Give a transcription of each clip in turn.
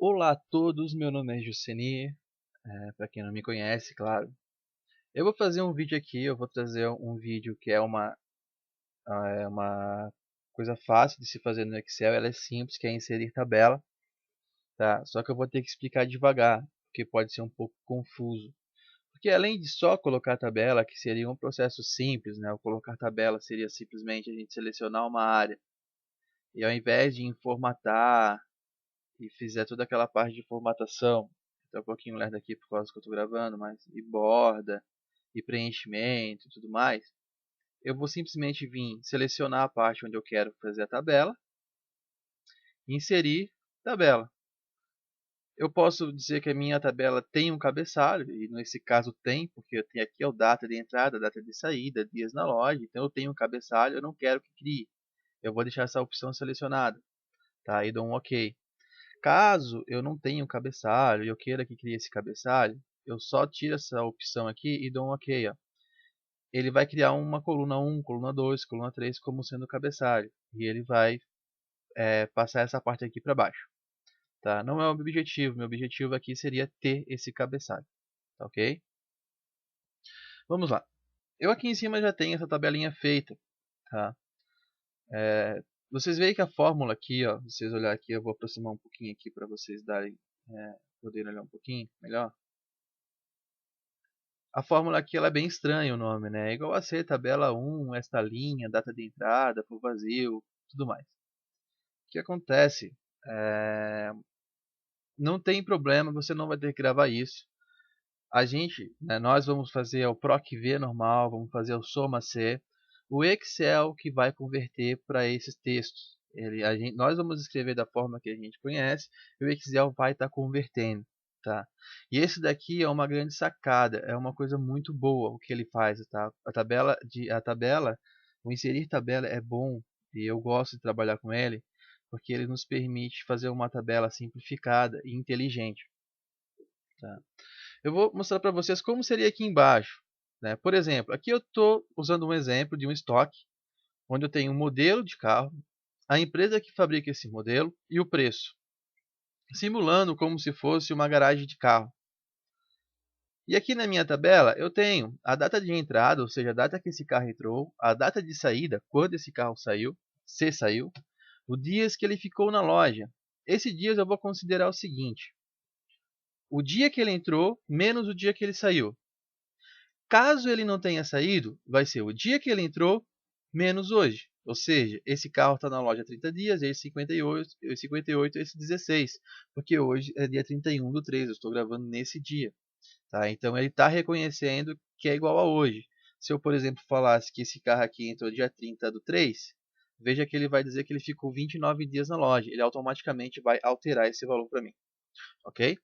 Olá a todos, meu nome é Juceni, para quem não me conhece, claro. Eu vou fazer um vídeo aqui, eu vou trazer um vídeo que é uma coisa fácil de se fazer no Excel, ela é simples, que é inserir tabela, tá? Só que eu vou ter que explicar devagar, porque pode ser um pouco confuso. Porque além de só colocar tabela, que seria um processo simples, né? O colocar tabela seria simplesmente a gente selecionar uma área, e ao invés de formatar e fizer toda aquela parte de formatação, tá um pouquinho lerdo aqui por causa que eu estou gravando, mas e borda, e preenchimento e tudo mais, eu vou simplesmente vir selecionar a parte onde eu quero fazer a tabela, inserir tabela. Eu posso dizer que a minha tabela tem um cabeçalho, e nesse caso tem, porque eu tenho aqui a data de entrada, data de saída, dias na loja, então eu tenho um cabeçalho, eu não quero que crie. Eu vou deixar essa opção selecionada, tá? E dou um OK. Caso eu não tenha um cabeçalho e eu queira que crie esse cabeçalho, eu só tiro essa opção aqui e dou um OK. Ó. Ele vai criar uma coluna 1, coluna 2, coluna 3 como sendo o cabeçalho. E ele vai passar essa parte aqui para baixo. Tá? Não é o meu objetivo. Meu objetivo aqui seria ter esse cabeçalho. Tá ok? Vamos lá. Eu aqui em cima já tenho essa tabelinha feita. Tá? Vocês veem que a fórmula aqui, ó, se vocês olharem aqui, eu vou aproximar um pouquinho aqui para vocês poderem olhar um pouquinho melhor. A fórmula aqui ela é bem estranha o nome, né? É igual a ser tabela 1, esta linha, data de entrada, for vazio, tudo mais. O que acontece? Não tem problema, você não vai ter que gravar isso. A gente, né, nós vamos fazer o PROC-V normal, vamos fazer o Soma-C. O Excel que vai converter para esses textos. Nós vamos escrever da forma que a gente conhece e o Excel vai estar convertendo. Tá? E esse daqui é uma grande sacada, é uma coisa muito boa o que ele faz. Tá? O inserir tabela é bom e eu gosto de trabalhar com ele, porque ele nos permite fazer uma tabela simplificada e inteligente. Tá? Eu vou mostrar para vocês como seria aqui embaixo. Né? Por exemplo, aqui eu estou usando um exemplo de um estoque, onde eu tenho um modelo de carro, a empresa que fabrica esse modelo e o preço, simulando como se fosse uma garagem de carro. E aqui na minha tabela eu tenho a data de entrada, ou seja, a data que esse carro entrou, a data de saída, quando esse carro saiu, se saiu, os dias que ele ficou na loja. Esses dias eu vou considerar o seguinte: o dia que ele entrou menos o dia que ele saiu. Caso ele não tenha saído, vai ser o dia que ele entrou menos hoje. Ou seja, esse carro está na loja há 30 dias, esse 58, esse 16. Porque hoje é dia 31/3, eu estou gravando nesse dia. Tá? Então ele está reconhecendo que é igual a hoje. Se eu, por exemplo, falasse que esse carro aqui entrou dia 30/3, veja que ele vai dizer que ele ficou 29 dias na loja. Ele automaticamente vai alterar esse valor para mim. Ok?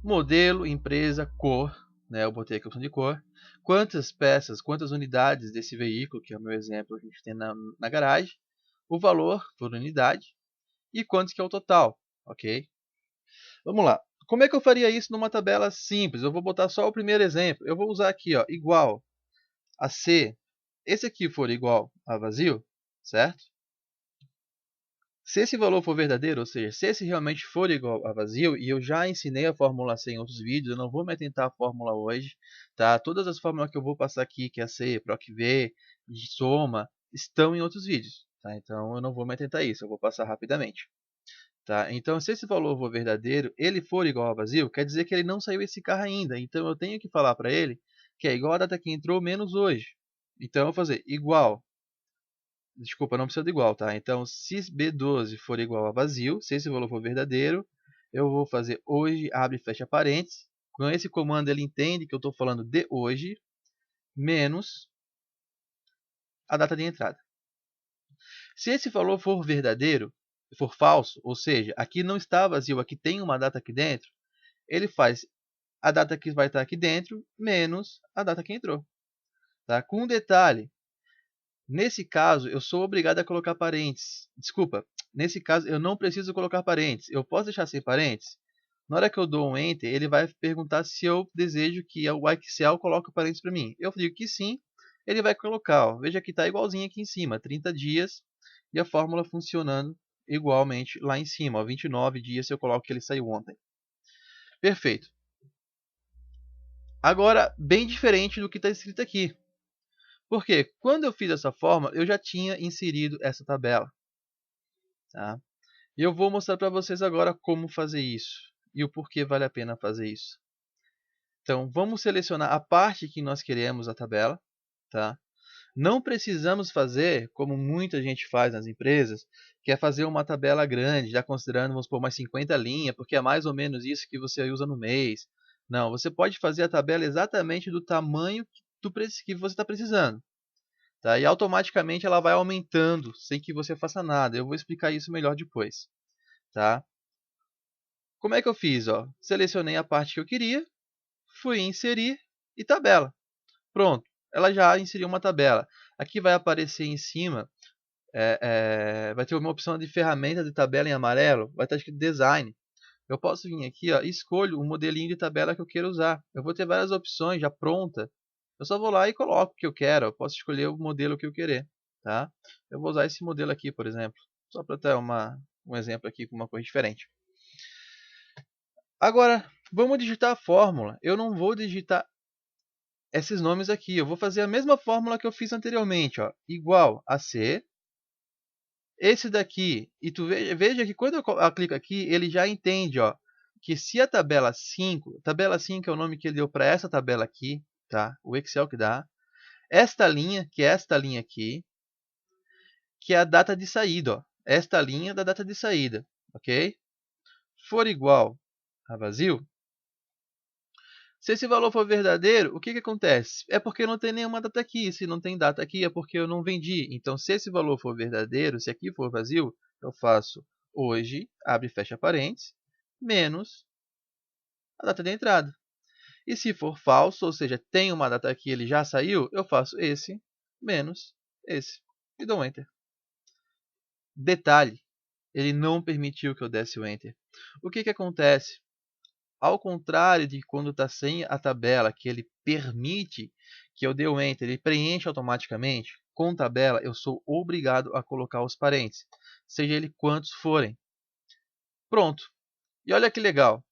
Modelo, empresa, cor. Né? Eu botei aqui a opção de cor. Quantas peças, quantas unidades desse veículo, que é o meu exemplo, a gente tem na garagem. O valor por unidade. E quanto que é o total. Ok? Vamos lá. Como é que eu faria isso numa tabela simples? Eu vou botar só o primeiro exemplo. Eu vou usar aqui, ó, igual a C. Esse aqui for igual a vazio, certo? Se esse valor for verdadeiro, ou seja, se esse realmente for igual a vazio, e eu já ensinei a fórmula C em outros vídeos, eu não vou me atentar à fórmula hoje, tá? Todas as fórmulas que eu vou passar aqui, que é C, PROC-V, soma, estão em outros vídeos, tá? Então eu não vou me atentar a isso, eu vou passar rapidamente. Tá? Então, se esse valor for verdadeiro, ele for igual a vazio, quer dizer que ele não saiu esse carro ainda. Então, eu tenho que falar para ele que é igual a data que entrou menos hoje. Então, eu vou fazer igual. Desculpa, não precisa de igual, tá? Então, se B12 for igual a vazio, se esse valor for verdadeiro, eu vou fazer hoje, abre e fecha parênteses. Com esse comando, ele entende que eu estou falando de hoje, menos a data de entrada. Se esse valor for verdadeiro, for falso, ou seja, aqui não está vazio, aqui tem uma data aqui dentro, ele faz a data que vai estar aqui dentro menos a data que entrou. Tá? Com um detalhe, nesse caso eu sou obrigado a colocar parênteses. Desculpa, nesse caso eu não preciso colocar parênteses. Eu posso deixar sem parênteses? Na hora que eu dou um Enter, ele vai perguntar se eu desejo que o Excel coloque o parênteses para mim. Eu digo que sim, ele vai colocar. Ó. Veja que está igualzinho aqui em cima, 30 dias e a fórmula funcionando igualmente lá em cima, ó, 29 dias se eu coloco que ele saiu ontem. Perfeito. Agora, bem diferente do que está escrito aqui. Porque quando eu fiz dessa forma, eu já tinha inserido essa tabela. Tá? E eu vou mostrar para vocês agora como fazer isso e o porquê vale a pena fazer isso. Então, vamos selecionar a parte que nós queremos da tabela. Tá? Não precisamos fazer como muita gente faz nas empresas, que é fazer uma tabela grande, já considerando, vamos supor, umas 50 linhas, porque é mais ou menos isso que você usa no mês. Não, você pode fazer a tabela exatamente do tamanho que você está precisando. Tá? E automaticamente ela vai aumentando, sem que você faça nada. Eu vou explicar isso melhor depois. Tá? Como é que eu fiz? Ó? Selecionei a parte que eu queria, fui em inserir e tabela. Pronto, ela já inseriu uma tabela. Aqui vai aparecer em cima, vai ter uma opção de ferramenta de tabela em amarelo, vai estar escrito design. Eu posso vir aqui, ó, e escolho o modelinho de tabela que eu quero usar. Eu vou ter várias opções já pronta. Eu só vou lá e coloco o que eu quero. Eu posso escolher o modelo que eu querer. Tá? Eu vou usar esse modelo aqui, por exemplo. Só para ter um exemplo aqui com uma coisa diferente. Agora, vamos digitar a fórmula. Eu não vou digitar esses nomes aqui. Eu vou fazer a mesma fórmula que eu fiz anteriormente. Ó, igual a C. Esse daqui, e tu veja que quando eu clico aqui, ele já entende, ó, que se a tabela 5 é o nome que ele deu para essa tabela aqui, tá? O Excel que dá. Esta linha, que é esta linha aqui, que é a data de saída, ó. Esta linha da data de saída, ok? For igual a vazio, se esse valor for verdadeiro, o que acontece? É porque não tem nenhuma data aqui. Se não tem data aqui, é porque eu não vendi. Então, se esse valor for verdadeiro, se aqui for vazio, eu faço hoje, abre e fecha parênteses, menos a data de entrada. E se for falso, ou seja, tem uma data aqui, ele já saiu, eu faço esse menos esse. E dou Enter. Detalhe, ele não permitiu que eu desse o Enter. O que acontece? Ao contrário de quando está sem a tabela, que ele permite que eu dê o Enter, ele preenche automaticamente, com tabela eu sou obrigado a colocar os parênteses, seja ele quantos forem. Pronto. E olha que legal.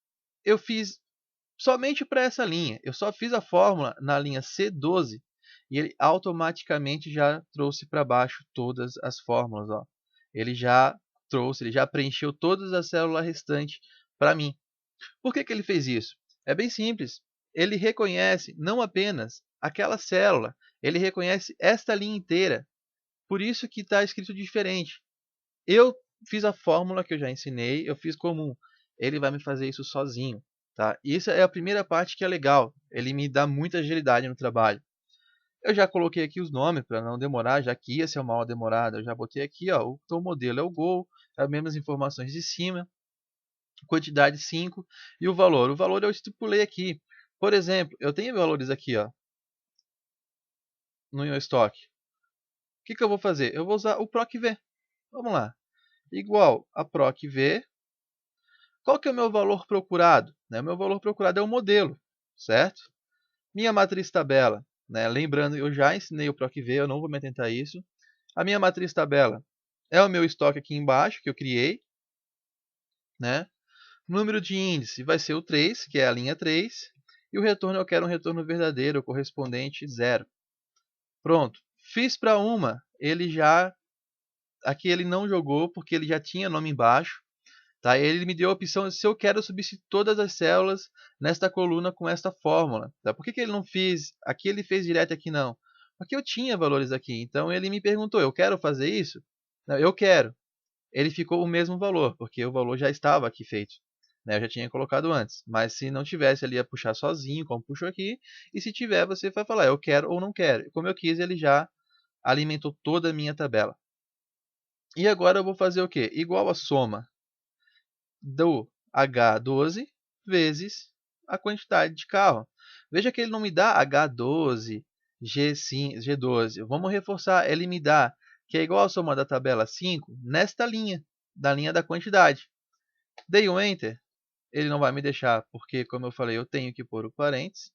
Eu fiz somente para essa linha. Eu só fiz a fórmula na linha C12 e ele automaticamente já trouxe para baixo todas as fórmulas. Ó. Ele já trouxe, ele já preencheu todas as células restantes para mim. Por que ele fez isso? É bem simples. Ele reconhece não apenas aquela célula, ele reconhece esta linha inteira. Por isso que está escrito diferente. Eu fiz a fórmula que eu já ensinei, eu fiz comum. Ele vai me fazer isso sozinho. Tá? Isso é a primeira parte que é legal. Ele me dá muita agilidade no trabalho. Eu já coloquei aqui os nomes para não demorar, já que ia ser uma aula demorada. Eu já botei aqui, ó, o modelo é o Gol, as mesmas informações de cima. Quantidade 5 e o valor. O valor eu estipulei aqui. Por exemplo, eu tenho valores aqui, ó, no meu estoque. O que eu vou fazer? Eu vou usar o PROC-V. Vamos lá. Igual a PROC-V. Qual que é o meu valor procurado? O meu valor procurado é o modelo, certo? Minha matriz tabela. Lembrando, eu já ensinei o PROC-V, eu não vou me atentar a isso. A minha matriz tabela é o meu estoque aqui embaixo, que eu criei. Número de índice vai ser o 3, que é a linha 3. E o retorno eu quero um retorno verdadeiro, correspondente 0. Pronto. Fiz para uma, ele já... Aqui ele não jogou, porque ele já tinha nome embaixo. Tá? Ele me deu a opção se eu quero substituir todas as células nesta coluna com esta fórmula. Tá? Por que ele não fez... Aqui ele fez direto, aqui não. Porque eu tinha valores aqui. Então ele me perguntou, eu quero fazer isso? Não, eu quero. Ele ficou o mesmo valor, porque o valor já estava aqui feito. Eu já tinha colocado antes. Mas se não tivesse, ele ia puxar sozinho, como puxou aqui. E se tiver, você vai falar, eu quero ou não quero. Como eu quis, ele já alimentou toda a minha tabela. E agora eu vou fazer o quê? Igual a soma do H12 vezes a quantidade de carro. Veja que ele não me dá H12, G5, G12. Vamos reforçar, ele me dá que é igual a soma da tabela 5 nesta linha, da linha da quantidade. Dei um Enter, ele não vai me deixar, porque, como eu falei, eu tenho que pôr o parênteses.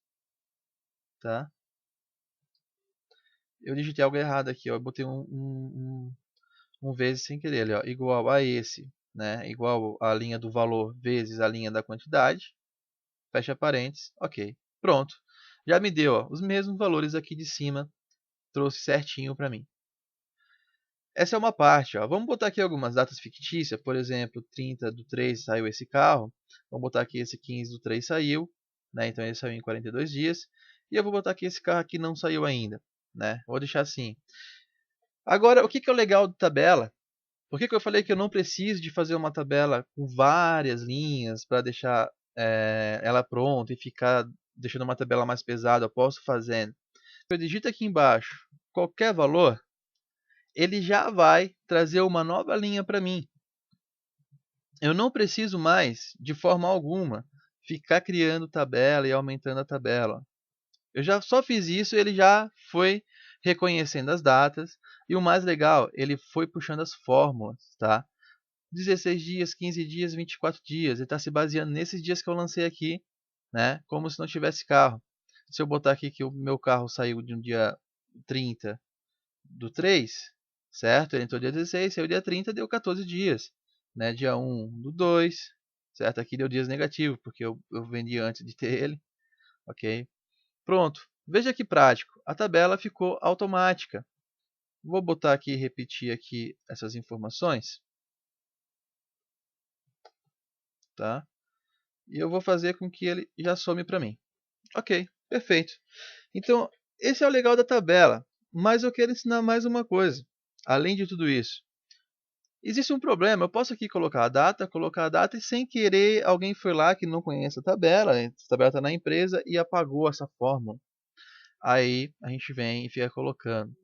Tá? Eu digitei algo errado aqui, ó. Eu botei um um vezes sem querer ali, ó, igual a esse, né? Igual a linha do valor vezes a linha da quantidade. Fecha parênteses, ok. Pronto. Já me deu, ó, os mesmos valores aqui de cima, trouxe certinho para mim. Essa é uma parte, ó. Vamos botar aqui algumas datas fictícias, por exemplo, 30/3 saiu esse carro. Vamos botar aqui esse 15/3 saiu, né? Então ele saiu em 42 dias. E eu vou botar aqui esse carro aqui não saiu ainda, né? Vou deixar assim. Agora, o que é o legal da tabela? Por que eu falei que eu não preciso de fazer uma tabela com várias linhas para deixar ela pronta e ficar deixando uma tabela mais pesada? Eu posso fazer. Eu digito aqui embaixo qualquer valor, ele já vai trazer uma nova linha para mim. Eu não preciso mais, de forma alguma, ficar criando tabela e aumentando a tabela. Eu já só fiz isso e ele já foi reconhecendo as datas. E o mais legal, ele foi puxando as fórmulas, tá? 16 dias, 15 dias, 24 dias. Ele está se baseando nesses dias que eu lancei aqui, né? Como se não tivesse carro. Se eu botar aqui que o meu carro saiu de um dia 30/3, certo? Ele entrou dia 16, saiu dia 30, deu 14 dias. Né? Dia 1/2, certo? Aqui deu dias negativos, porque eu vendi antes de ter ele. Ok? Pronto. Veja que prático. A tabela ficou automática. Vou botar aqui e repetir aqui essas informações. Tá? E eu vou fazer com que ele já some para mim. Ok, perfeito. Então, esse é o legal da tabela. Mas eu quero ensinar mais uma coisa. Além de tudo isso. Existe um problema. Eu posso aqui colocar a data e sem querer alguém foi lá que não conhece a tabela está na empresa e apagou essa fórmula. Aí a gente vem e fica colocando.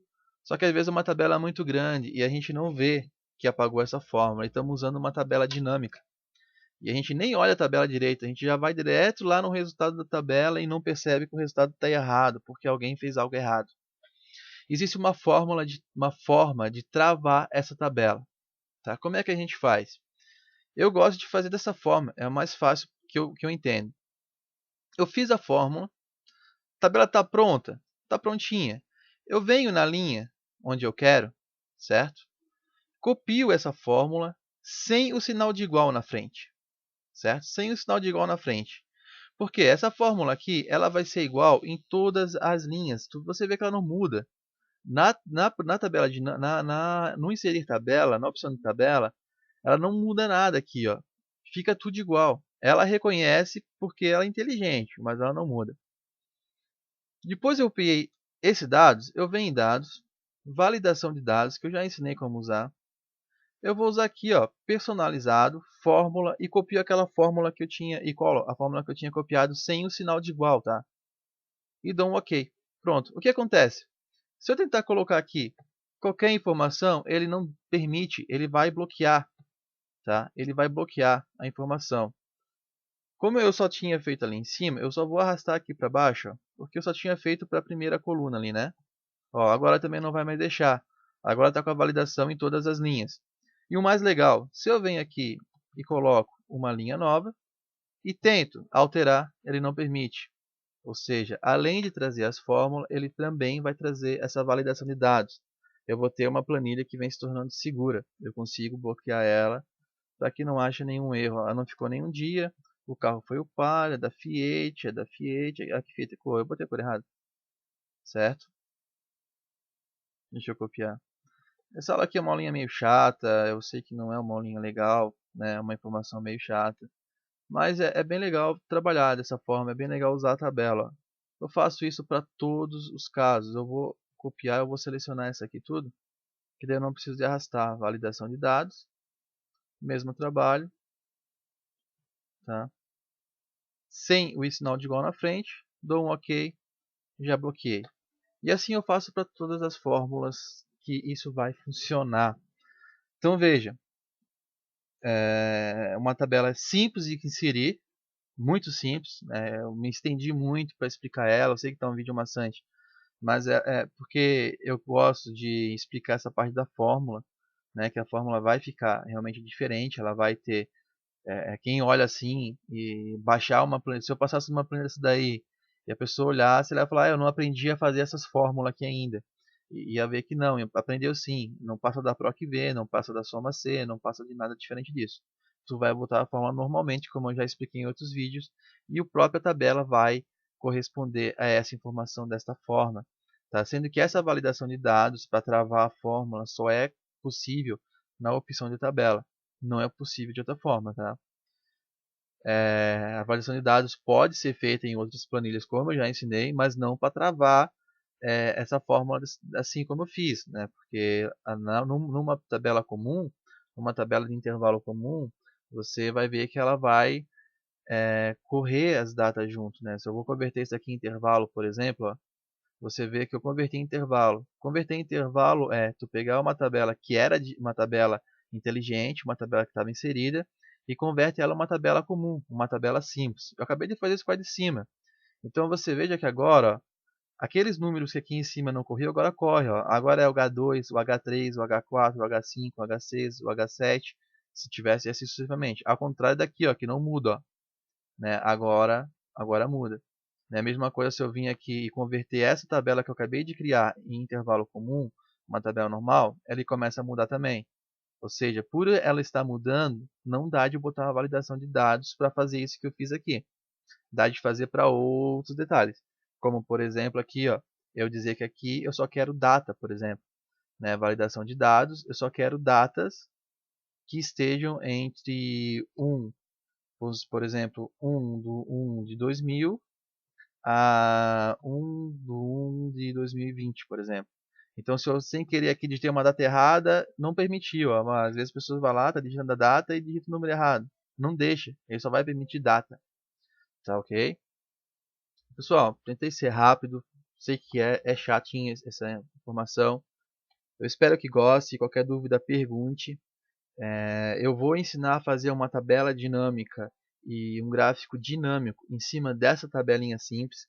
Só que às vezes é uma tabela muito grande e a gente não vê que apagou essa fórmula. E estamos usando uma tabela dinâmica. E a gente nem olha a tabela direito, a gente já vai direto lá no resultado da tabela e não percebe que o resultado está errado, porque alguém fez algo errado. Existe uma forma de travar essa tabela. Tá? Como é que a gente faz? Eu gosto de fazer dessa forma, é o mais fácil que eu entendo. Eu fiz a fórmula, a tabela está pronta, está prontinha. Eu venho na linha onde eu quero, certo? Copio essa fórmula sem o sinal de igual na frente. Certo? Sem o sinal de igual na frente. Porque essa fórmula aqui, ela vai ser igual em todas as linhas. Você vê que ela não muda. Na tabela no inserir tabela, na opção de tabela, ela não muda nada aqui, ó. Fica tudo igual. Ela reconhece porque ela é inteligente, mas ela não muda. Depois eu peguei esses dados, eu venho em dados, validação de dados, que eu já ensinei como usar. Eu vou usar aqui, ó, personalizado, fórmula, e copio aquela fórmula que eu tinha, e colo a fórmula que eu tinha copiado sem o sinal de igual, tá? E dou um OK. Pronto. O que acontece? Se eu tentar colocar aqui qualquer informação, ele não permite, ele vai bloquear, tá? Ele vai bloquear a informação. Como eu só tinha feito ali em cima, eu só vou arrastar aqui para baixo, ó, porque eu só tinha feito para a primeira coluna ali, né? Ó, agora também não vai mais deixar. Agora está com a validação em todas as linhas. E o mais legal, se eu venho aqui e coloco uma linha nova e tento alterar, ele não permite. Ou seja, além de trazer as fórmulas, ele também vai trazer essa validação de dados. Eu vou ter uma planilha que vem se tornando segura. Eu consigo bloquear ela para que não haja nenhum erro. Ela não ficou nenhum dia, o carro foi upado, é da Fiat, a que Fiat cor, eu botei a cor errada, certo? Deixa eu copiar. Essa aula aqui é uma aulinha meio chata, eu sei que não é uma aulinha legal, né? É uma informação meio chata. Mas é bem legal trabalhar dessa forma, é bem legal usar a tabela. Eu faço isso para todos os casos. Eu vou copiar, eu vou selecionar essa aqui tudo, que daí eu não preciso de arrastar. Validação de dados, mesmo trabalho, tá? Sem o sinal de igual na frente, dou um OK, já bloqueei. E assim eu faço para todas as fórmulas que isso vai funcionar. Então veja, é uma tabela simples de inserir, muito simples. Eu me estendi muito para explicar ela. Eu sei que está um vídeo maçante, mas é porque eu gosto de explicar essa parte da fórmula, né? Que a fórmula vai ficar realmente diferente. Ela vai ter quem olha assim e baixar uma planilha. Se eu passasse uma planilha dessa daí e a pessoa olhasse, ela ia falar: eu não aprendi a fazer essas fórmulas aqui ainda. E ia ver que não, aprendeu sim, não passa da PROC V, não passa da soma C, não passa de nada diferente disso. Tu vai botar a fórmula normalmente, como eu já expliquei em outros vídeos, e a própria tabela vai corresponder a essa informação desta forma. Tá? Sendo que essa validação de dados para travar a fórmula só é possível na opção de tabela, não é possível de outra forma. Tá? A validação de dados pode ser feita em outras planilhas, como eu já ensinei, mas não para travar essa fórmula assim como eu fiz, né? Porque numa tabela comum, numa tabela de intervalo comum, você vai ver que ela vai correr as datas junto, né? Se eu vou converter isso aqui em intervalo, por exemplo, ó, você vê que eu converti em intervalo. Converter em intervalo é tu pegar uma tabela que era uma tabela inteligente, uma tabela que estava inserida, e converte ela em uma tabela comum, uma tabela simples. Eu acabei de fazer isso com a de cima. Então você veja que agora, ó, aqueles números que aqui em cima não corriam, agora corre. Ó. Agora é o H2, o H3, o H4, o H5, o H6, o H7, se tivesse assim sucessivamente. Ao contrário daqui, ó, que não muda. Ó, né? Agora muda. Né? A mesma coisa se eu vim aqui e converter essa tabela que eu acabei de criar em intervalo comum, uma tabela normal, ela começa a mudar também. Ou seja, por ela estar mudando, não dá de botar uma validação de dados para fazer isso que eu fiz aqui. Dá de fazer para outros detalhes. Como, por exemplo, aqui, ó, eu dizer que aqui eu só quero data, por exemplo. Né? Validação de dados, eu só quero datas que estejam entre 1, por exemplo, 1 do 1 de 2000 a 1 do 1 de 2020, por exemplo. Então, se eu sem querer aqui digitei uma data errada, não permitiu. Ó, às vezes as pessoas vão lá, tá digitando a data e digita o número errado. Não deixa, ele só vai permitir data. Tá ok? Pessoal, tentei ser rápido. Sei que é chatinho essa informação. Eu espero que goste. Qualquer dúvida, pergunte. Eu vou ensinar a fazer uma tabela dinâmica e um gráfico dinâmico em cima dessa tabelinha simples,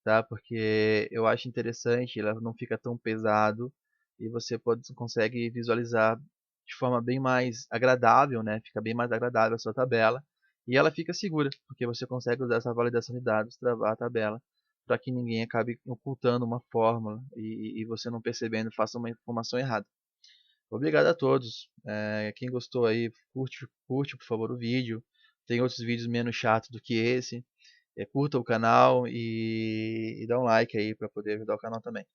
tá? Porque eu acho interessante, ela não fica tão pesado e você consegue visualizar de forma bem mais agradável, né? Fica bem mais agradável a sua tabela e ela fica segura, porque você consegue usar essa validação de dados, travar a tabela, para que ninguém acabe ocultando uma fórmula e você não percebendo, faça uma informação errada. Obrigado a todos. Quem gostou aí, curte por favor o vídeo. Tem outros vídeos menos chatos do que esse. Curta o canal e dá um like aí para poder ajudar o canal também.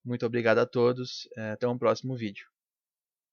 Muito obrigado a todos. Até um próximo vídeo.